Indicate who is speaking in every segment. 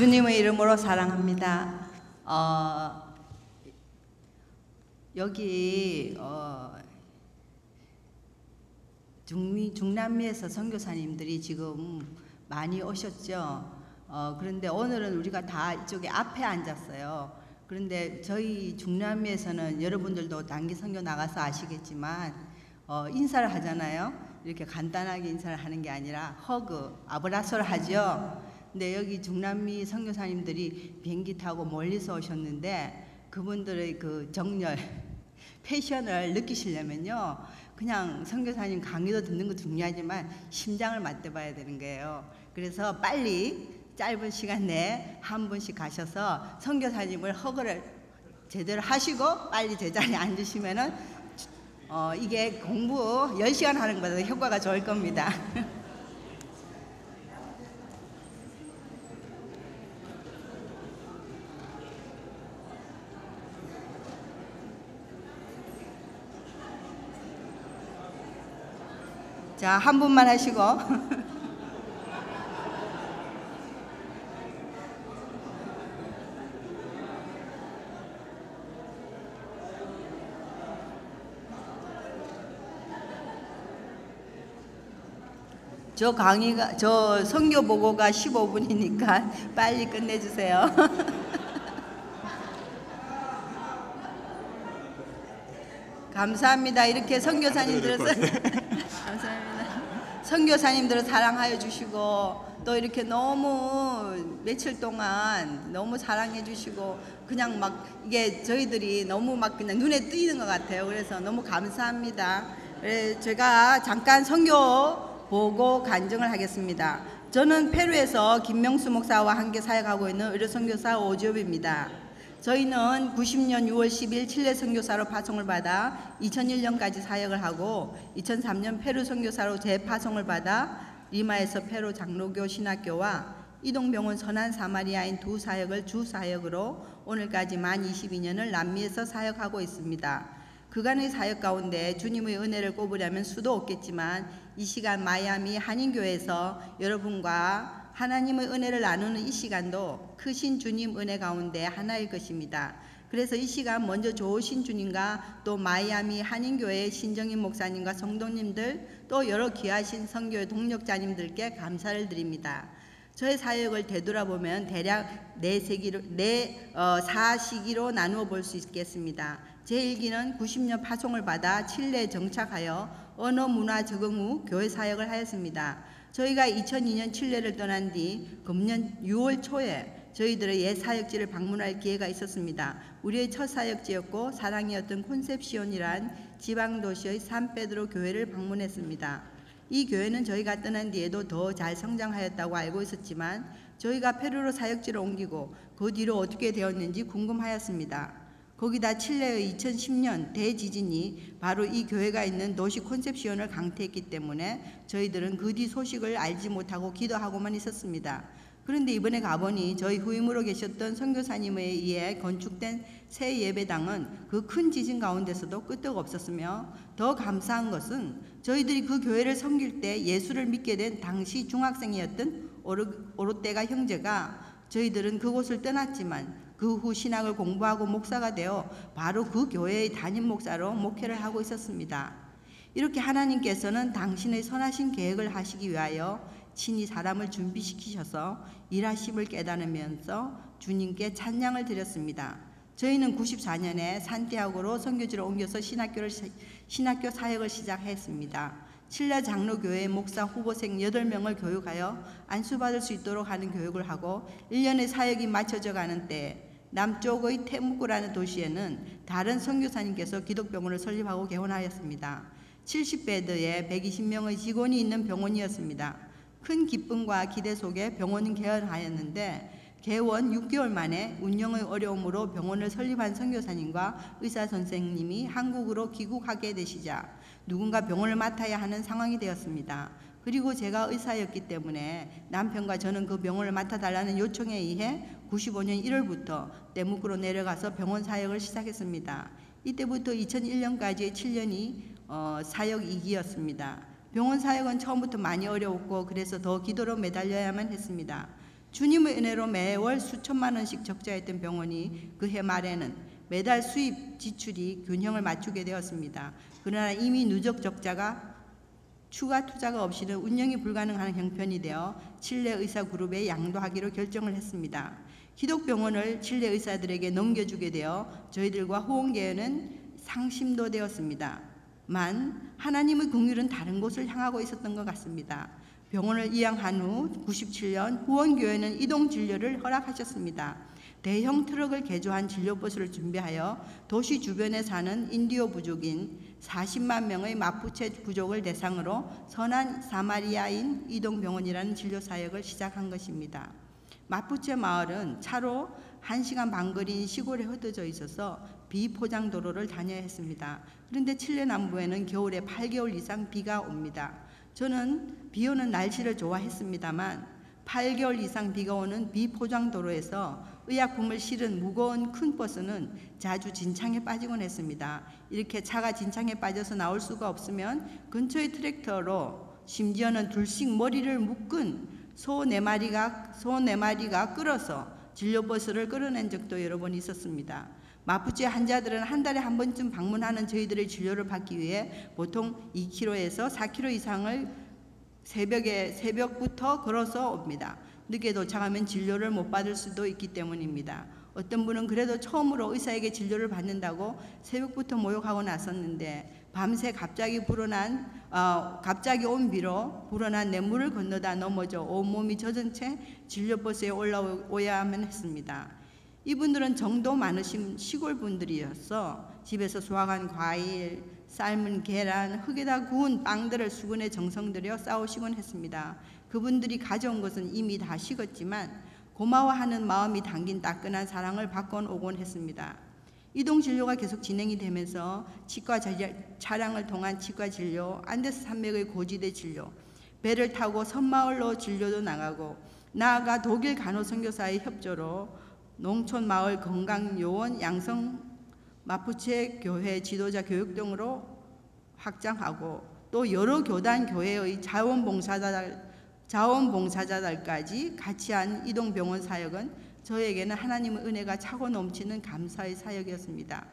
Speaker 1: 주님의 이름으로 사랑합니다. 여기 중남미에서 선교사님들이 지금 많이 오셨죠. 그런데 오늘은 우리가 다 이쪽에 앞에 앉았어요. 그런데 저희 중남미에서는 여러분들도 단기 선교 나가서 아시겠지만 인사를 하잖아요. 이렇게 간단하게 인사를 하는 게 아니라 허그, 아브라소를 하죠. 근데 여기 중남미 선교사님들이 비행기 타고 멀리서 오셨는데 그분들의 그 정열, 패션을 느끼시려면요, 그냥 선교사님 강의도 듣는 거 중요하지만 심장을 맞대봐야 되는 거예요. 그래서 빨리 짧은 시간 내에 한 분씩 가셔서 선교사님을 허그를 제대로 하시고 빨리 제자리에 앉으시면은 이게 공부 10시간 하는 것보다 효과가 좋을 겁니다. 자, 한 분만 하시고. 저 선교 보고가 15분이니까 빨리 끝내주세요. 감사합니다. 이렇게 선교사님들을 감사합니다. 선교사님들을 사랑하여 주시고 또 이렇게 너무 며칠 동안 너무 사랑해 주시고 그냥 막 이게 저희들이 너무 막 그냥 눈에 띄는 것 같아요. 그래서 너무 감사합니다. 제가 잠깐 선교 보고 간증을 하겠습니다. 저는 페루에서 김명수 목사와 함께 사역하고 있는 의료선교사 오지업입니다. 저희는 90년 6월 10일 칠레 선교사로 파송을 받아 2001년까지 사역을 하고 2003년 페루 선교사로 재파송을 받아 리마에서 페루 장로교 신학교와 이동병원 선한 사마리아인 두 사역을 주 사역으로 오늘까지 만 22년을 남미에서 사역하고 있습니다. 그간의 사역 가운데 주님의 은혜를 꼽으려면 수도 없겠지만 이 시간 마이애미 한인교회에서 여러분과 하나님의 은혜를 나누는 이 시간도 크신 주님 은혜 가운데 하나일 것입니다. 그래서 이 시간 먼저 좋으신 주님과 또 마이애미 한인교회의 신정인 목사님과 성도님들 또 여러 귀하신 선교의 동력자님들께 감사를 드립니다. 저의 사역을 되돌아보면 대략 4시기로 나누어 볼 수 있겠습니다. 제1기는 90년 파송을 받아 칠레에 정착하여 언어 문화 적응 후 교회 사역을 하였습니다. 저희가 2002년 칠레를 떠난 뒤 금년 6월 초에 저희들의 옛 사역지를 방문할 기회가 있었습니다. 우리의 첫 사역지였고 사랑이었던 콘셉시온이란 지방도시의 산페드로 교회를 방문했습니다. 이 교회는 저희가 떠난 뒤에도 더 잘 성장하였다고 알고 있었지만 저희가 페루로 사역지를 옮기고 그 뒤로 어떻게 되었는지 궁금하였습니다. 거기다 칠레의 2010년 대지진이 바로 이 교회가 있는 도시 콘셉시온을 강타했기 때문에 저희들은 그 뒤 소식을 알지 못하고 기도하고만 있었습니다. 그런데 이번에 가보니 저희 후임으로 계셨던 선교사님에 의해 건축된 새 예배당은 그 큰 지진 가운데서도 끄떡 없었으며 더 감사한 것은 저희들이 그 교회를 섬길 때 예수를 믿게 된 당시 중학생이었던 오르테가 형제가 저희들은 그곳을 떠났지만 그 후 신학을 공부하고 목사가 되어 바로 그 교회의 담임 목사로 목회를 하고 있었습니다. 이렇게 하나님께서는 당신의 선하신 계획을 하시기 위하여 친히 사람을 준비시키셔서 일하심을 깨달으면서 주님께 찬양을 드렸습니다. 저희는 94년에 산티아고로 선교지로 옮겨서 신학교 사역을 시작했습니다. 칠레 장로교회 목사 후보생 8명을 교육하여 안수받을 수 있도록 하는 교육을 하고 1년의 사역이 마쳐져 가는 때 남쪽의 테무구라는 도시에는 다른 선교사님께서 기독병원을 설립하고 개원하였습니다. 70베드에 120명의 직원이 있는 병원이었습니다. 큰 기쁨과 기대 속에 병원은 개원하였는데 개원 6개월 만에 운영의 어려움으로 병원을 설립한 선교사님과 의사 선생님이 한국으로 귀국하게 되시자 누군가 병원을 맡아야 하는 상황이 되었습니다. 그리고 제가 의사였기 때문에 남편과 저는 그 병원을 맡아달라는 요청에 의해 95년 1월부터 때묵으로 내려가서 병원 사역을 시작했습니다. 이때부터 2001년까지의 7년이 사역 2기였습니다. 병원 사역은 처음부터 많이 어려웠고 그래서 더 기도로 매달려야만 했습니다. 주님의 은혜로 매월 수천만 원씩 적자했던 병원이 그해 말에는 매달 수입 지출이 균형을 맞추게 되었습니다. 그러나 이미 누적 적자가 추가 투자가 없이는 운영이 불가능한 형편이 되어 칠레 의사 그룹에 양도하기로 결정을 했습니다. 기독병원을 칠레 의사들에게 넘겨주게 되어 저희들과 후원계회는 상심도되었습니다. 만 하나님의 긍휼은 다른 곳을 향하고 있었던 것 같습니다. 병원을 이양한 후 97년 후원교회는 이동 진료를 허락하셨습니다. 대형 트럭을 개조한 진료버스를 준비하여 도시 주변에 사는 인디오 부족인 40만 명의 마푸체 부족을 대상으로 선한 사마리아인 이동병원이라는 진료사역을 시작한 것입니다. 마푸체 마을은 차로 1시간 반 거리인 시골에 흩어져 있어서 비포장 도로를 다녀야 했습니다. 그런데 칠레 남부에는 겨울에 8개월 이상 비가 옵니다. 저는 비 오는 날씨를 좋아했습니다만 8개월 이상 비가 오는 비포장 도로에서 의약품을 실은 무거운 큰 버스는 자주 진창에 빠지곤 했습니다. 이렇게 차가 진창에 빠져서 나올 수가 없으면 근처의 트랙터로 심지어는 둘씩 머리를 묶은 소 4마리가 끌어서 진료버스를 끌어낸 적도 여러 번 있었습니다. 마푸체 환자들은 한 달에 한 번쯤 방문하는 저희들의 진료를 받기 위해 보통 2km에서 4km 이상을 새벽부터 걸어서 옵니다. 늦게 도착하면 진료를 못 받을 수도 있기 때문입니다. 어떤 분은 그래도 처음으로 의사에게 진료를 받는다고 새벽부터 모욕하고 나섰는데 밤새 갑자기 온 비로 불어난 냇물을 건너다 넘어져 온몸이 젖은 채 진료버스에 올라오야만 했습니다. 이분들은 정도 많으신 시골 분들이어서 집에서 수확한 과일, 삶은 계란, 흙에다 구운 빵들을 수건에 정성 들여 싸오시곤 했습니다. 그분들이 가져온 것은 이미 다 식었지만 고마워하는 마음이 담긴 따끈한 사랑을 받고 오곤 했습니다. 이동 진료가 계속 진행이 되면서 치과 차량을 통한 치과 진료, 안데스 산맥의 고지대 진료, 배를 타고 섬마을로 진료도 나가고 나아가 독일 간호선교사의 협조로 농촌 마을 건강요원 양성 마푸체 교회 지도자 교육 등으로 확장하고 또 여러 교단 교회의 자원봉사자들까지 같이 한 이동병원 사역은 저에게는 하나님의 은혜가 차고 넘치는 감사의 사역이었습니다.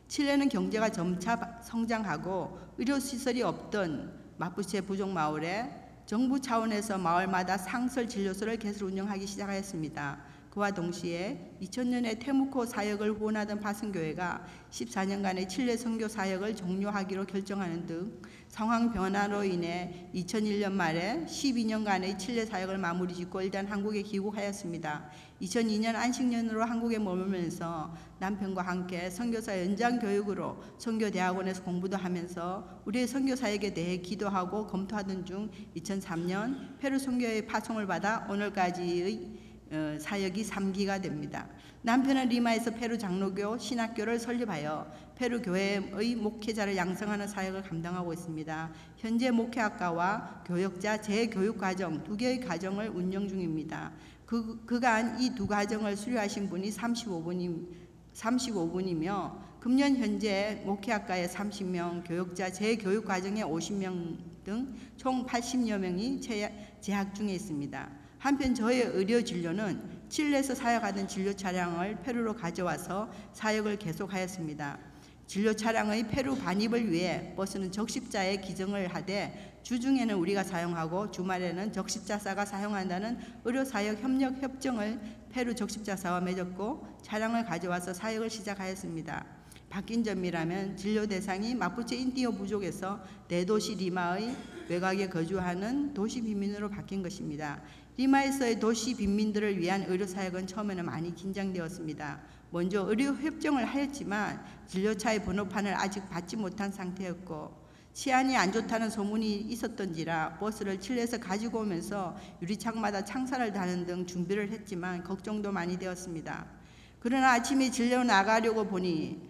Speaker 1: 칠레는 경제가 점차 성장하고 의료시설이 없던 마푸체 부족 마을에 정부 차원에서 마을마다 상설 진료소를 개설 운영하기 시작하였습니다. 그와 동시에 2000년에 테무코 사역을 후원하던 파슨교회가 14년간의 칠레 선교 사역을 종료하기로 결정하는 등 상황 변화로 인해 2001년 말에 12년간의 칠레 사역을 마무리 짓고 일단 한국에 귀국하였습니다. 2002년 안식년으로 한국에 머물면서 남편과 함께 선교사 연장 교육으로 선교대학원에서 공부도 하면서 우리의 선교 사역에 대해 기도하고 검토하던 중 2003년 페루 선교회의 파송을 받아 오늘까지의 사역이 3기가 됩니다. 남편은 리마에서 페루 장로교 신학교를 설립하여 페루 교회의 목회자를 양성하는 사역을 감당하고 있습니다. 현재 목회학과와 교역자 재교육과정 2개의 과정을 운영 중입니다. 그간 이 2과정을 수료하신 분이 35분이며 금년 현재 목회학과에 30명, 교역자 재교육과정에 50명 등 총 80여 명이 재학 중에 있습니다. 한편 저의 의료 진료는 칠레에서 사역하던 진료 차량을 페루로 가져와서 사역을 계속하였습니다. 진료 차량의 페루 반입을 위해 버스는 적십자에 기증을 하되 주중에는 우리가 사용하고 주말에는 적십자사가 사용한다는 의료사역 협력 협정을 페루 적십자사와 맺었고 차량을 가져와서 사역을 시작하였습니다. 바뀐 점이라면 진료 대상이 마푸체 인디오 부족에서 대도시 리마의 외곽에 거주하는 도시 빈민으로 바뀐 것입니다. 리마에서의 도시 빈민들을 위한 의료사역은 처음에는 많이 긴장되었습니다. 먼저 의료 협정을 하였지만 진료차의 번호판을 아직 받지 못한 상태였고 치안이 안 좋다는 소문이 있었던지라 버스를 칠레에서 가지고 오면서 유리창마다 창살을 다는 등 준비를 했지만 걱정도 많이 되었습니다. 그러나 아침에 진료 나가려고 보니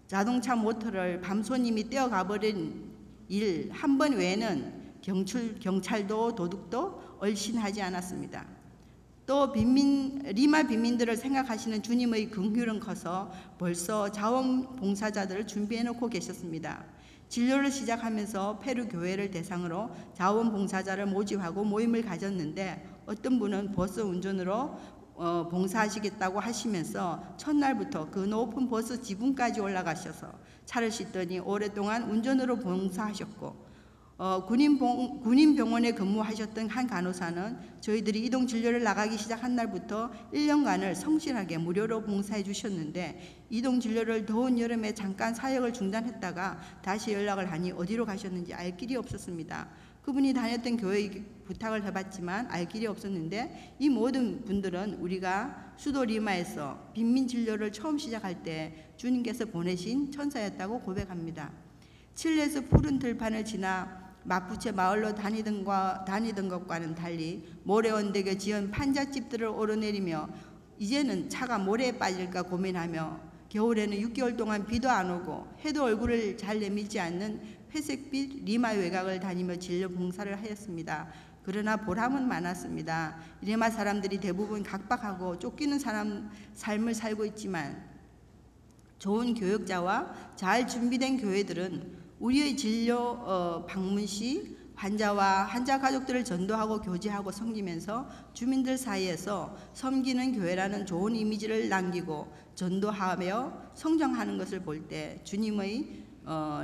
Speaker 1: 자동차 모터를 밤손님이 떼어가버린 일 한 번 외에는 경찰도 도둑도 얼씬하지 않았습니다. 또 리마 빈민들을 생각하시는 주님의 긍휼은 커서 벌써 자원봉사자들을 준비해놓고 계셨습니다. 진료를 시작하면서 페루 교회를 대상으로 자원봉사자를 모집하고 모임을 가졌는데 어떤 분은 버스 운전으로 봉사하시겠다고 하시면서 첫날부터 그 높은 버스 지붕까지 올라가셔서 차를 싣더니 오랫동안 운전으로 봉사하셨고, 군인병원에 근무하셨던 한 간호사는 저희들이 이동 진료를 나가기 시작한 날부터 1년간을 성실하게 무료로 봉사해 주셨는데, 이동 진료를 더운 여름에 잠깐 사역을 중단했다가 다시 연락을 하니 어디로 가셨는지 알 길이 없었습니다. 그분이 다녔던 교회에 부탁을 해봤지만 알 길이 없었는데, 이 모든 분들은 우리가 수도 리마에서 빈민 진료를 처음 시작할 때 주님께서 보내신 천사였다고 고백합니다. 칠레에서 푸른 들판을 지나 마푸체 마을로 다니던 것과는 달리 모래 언덕에 지은 판잣집들을 오르내리며 이제는 차가 모래에 빠질까 고민하며, 겨울에는 6개월 동안 비도 안 오고 해도 얼굴을 잘 내밀지 않는 회색빛 리마 외곽을 다니며 진료 봉사를 하였습니다. 그러나 보람은 많았습니다. 리마 사람들이 대부분 각박하고 쫓기는 삶을 살고 있지만, 좋은 교역자와 잘 준비된 교회들은 우리의 진료 방문 시 환자 가족들을 전도하고 교제하고 섬기면서 주민들 사이에서 섬기는 교회라는 좋은 이미지를 남기고 전도하며 성장하는 것을 볼 때 주님의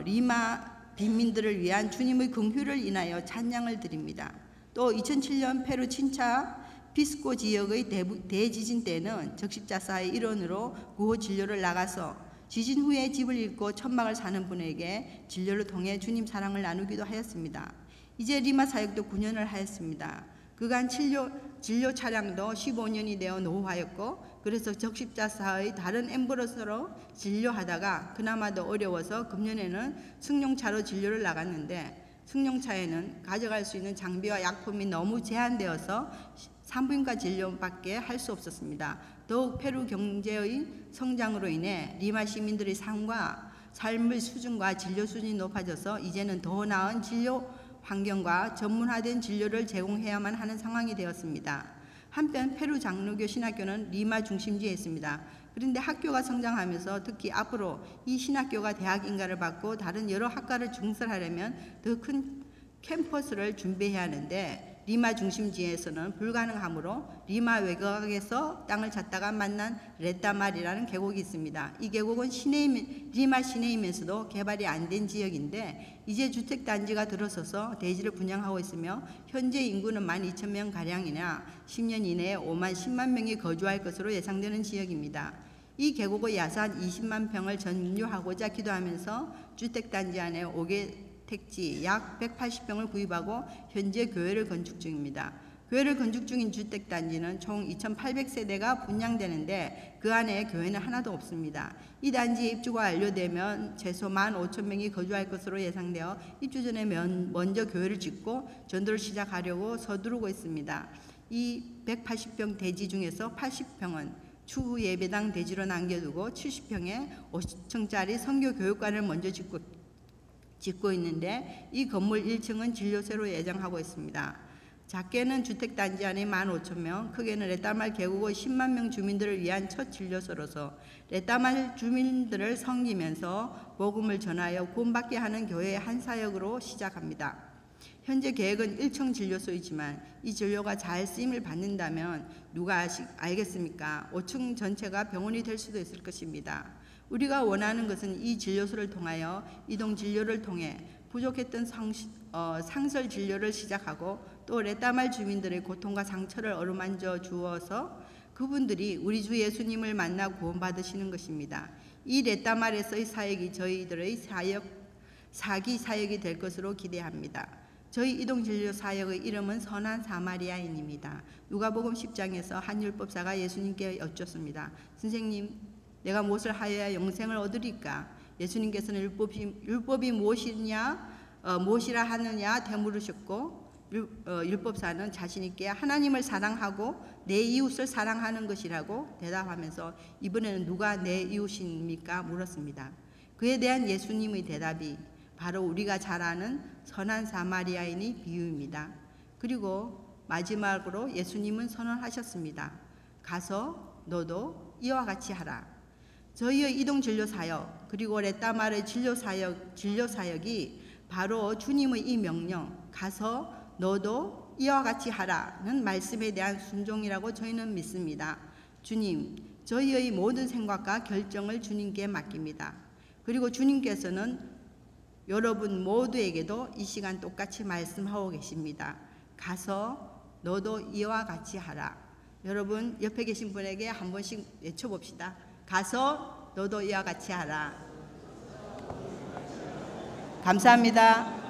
Speaker 1: 리마 빈민들을 위한 주님의 긍휼을 인하여 찬양을 드립니다. 또 2007년 페루 친차 피스코 지역의 대지진 때는 적십자사의 일원으로 구호 진료를 나가서 지진 후에 집을 잃고 천막을 사는 분에게 진료를 통해 주님 사랑을 나누기도 하였습니다. 이제 리마 사역도 9년을 하였습니다. 그간 진료 차량도 15년이 되어 노후하였고, 그래서 적십자사의 다른 앰뷸런스로 진료하다가 그나마도 어려워서 금년에는 승용차로 진료를 나갔는데, 승용차에는 가져갈 수 있는 장비와 약품이 너무 제한되어서 산부인과 진료밖에 할 수 없었습니다. 더욱 페루 경제의 성장으로 인해 리마 시민들의 삶의 수준과 진료 수준이 높아져서 이제는 더 나은 진료 환경과 전문화된 진료를 제공해야만 하는 상황이 되었습니다. 한편 페루 장로교 신학교는 리마 중심지에 있습니다. 그런데 학교가 성장하면서 특히 앞으로 이 신학교가 대학 인가를 받고 다른 여러 학과를 증설하려면 더 큰 캠퍼스를 준비해야 하는데, 리마 중심지에서는 불가능하므로 리마 외곽에서 땅을 찾다가 만난 레따말이라는 계곡이 있습니다. 이 계곡은 리마 시내이면서도 개발이 안 된 지역인데 이제 주택단지가 들어서서 대지를 분양하고 있으며 현재 인구는 12,000명 가량이나 10년 이내에 10만 명이 거주할 것으로 예상되는 지역입니다. 이 계곡의 야산 20만 평을 전유하고자 기도하면서 주택단지 안에 5개 택지 약 180평을 구입하고 현재 교회를 건축 중입니다. 교회를 건축 중인 주택단지는 총 2,800세대가 분양되는데 그 안에 교회는 하나도 없습니다. 이 단지에 입주가 완료되면 최소 15,000명이 거주할 것으로 예상되어 입주 전에 먼저 교회를 짓고 전도를 시작하려고 서두르고 있습니다. 이 180평 대지 중에서 80평은 추후 예배당 대지로 남겨두고 70평에 50층짜리 선교 교육관을 먼저 짓고 있는데, 이 건물 1층은 진료소로 예정하고 있습니다. 작게는 주택단지 안에 15,000명, 크게는 레따말 계곡의 10만 명 주민들을 위한 첫 진료소로서 레따말 주민들을 섬기면서 복음을 전하여 구원받게 하는 교회의 한 사역으로 시작합니다. 현재 계획은 1층 진료소이지만 이 진료가 잘 쓰임을 받는다면 누가 알겠습니까? 5층 전체가 병원이 될 수도 있을 것입니다. 우리가 원하는 것은 이 진료소를 통하여 이동 진료를 통해 부족했던 상설 진료를 시작하고 또 레따말 주민들의 고통과 상처를 어루만져 주어서 그분들이 우리 주 예수님을 만나 구원받으시는 것입니다. 이 레따말에서의 사역이 저희들의 사기 사역이 될 것으로 기대합니다. 저희 이동 진료 사역의 이름은 선한 사마리아인입니다. 누가복음 10장에서 한 율법사가 예수님께 여쭙습니다. 선생님, 내가 무엇을 하여야 영생을 얻으리까? 예수님께서는 율법이 무엇이라 하느냐 되물으셨고, 율법사는 자신 있게 하나님을 사랑하고 내 이웃을 사랑하는 것이라고 대답하면서 이번에는 누가 내 이웃입니까? 물었습니다. 그에 대한 예수님의 대답이 바로 우리가 잘 아는 선한 사마리아인의 비유입니다. 그리고 마지막으로 예수님은 선언하셨습니다. 가서 너도 이와 같이 하라. 저희의 이동 진료 사역 그리고 레따말의 진료 사역이 바로 주님의 이 명령, 가서 너도 이와 같이 하라는 말씀에 대한 순종이라고 저희는 믿습니다. 주님, 저희의 모든 생각과 결정을 주님께 맡깁니다. 그리고 주님께서는 여러분 모두에게도 이 시간 똑같이 말씀하고 계십니다. 가서 너도 이와 같이 하라. 여러분 옆에 계신 분에게 한 번씩 외쳐봅시다. 가서 너도 이와 같이 하라. 감사합니다.